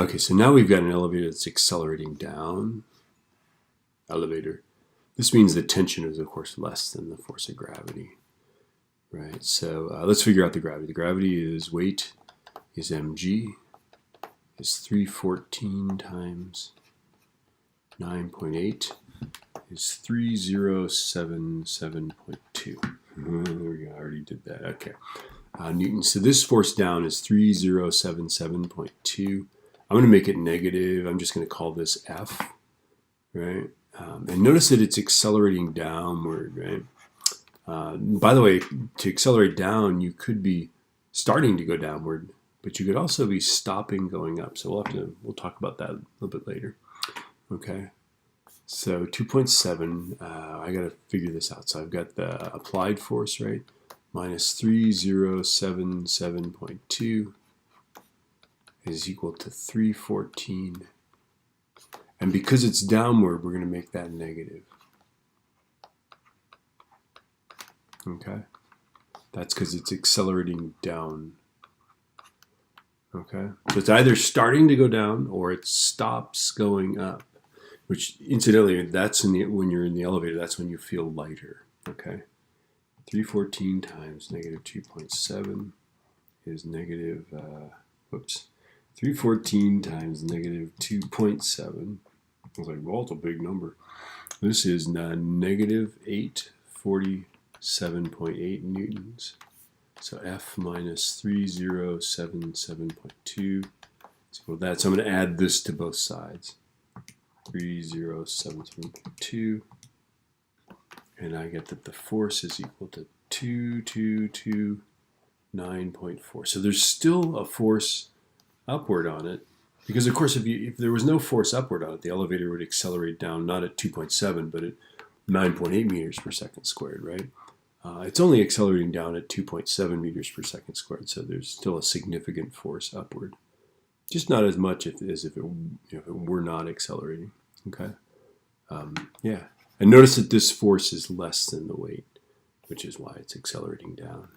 Okay, so now we've got an elevator that's accelerating down. Elevator. This means the tension is, of course, less than the force of gravity. Right, so let's figure out the gravity. The gravity is weight is mg, is 314 times 9.8 is 3077.2. There we go, I already did that. Okay. Newtons. So this force down is 3077.2. I'm going to make it negative. I'm just going to call this F, right? And notice that it's accelerating downward, right? By the way, to accelerate down, you could be starting to go downward, but you could also be stopping going up. So we'll talk about that a little bit later. Okay. So 2.7, I got to figure this out. So I've got the applied force, right? Minus 3077.2 is equal to 314. And because it's downward, we're going to make that negative. Okay? That's because it's accelerating down. Okay? So it's either starting to go down or it stops going up. Which, incidentally, that's when you're in the elevator, that's when you feel lighter. Okay? 314 times negative 2.7 is negative, 314 times negative 2.7. I was like, well, it's a big number. This is negative 847.8 newtons. So F minus 3077.2 is equal to that. So I'm going to add this to both sides. 3077.2. And I get that the force is equal to 2229.4. So there's still a force upward on it. Because, of course, if there was no force upward on it, the elevator would accelerate down not at 2.7, but at 9.8 meters per second squared, right? It's only accelerating down at 2.7 meters per second squared, so there's still a significant force upward. Just not as much as if it were not accelerating, okay? Yeah. And notice that this force is less than the weight, which is why it's accelerating down.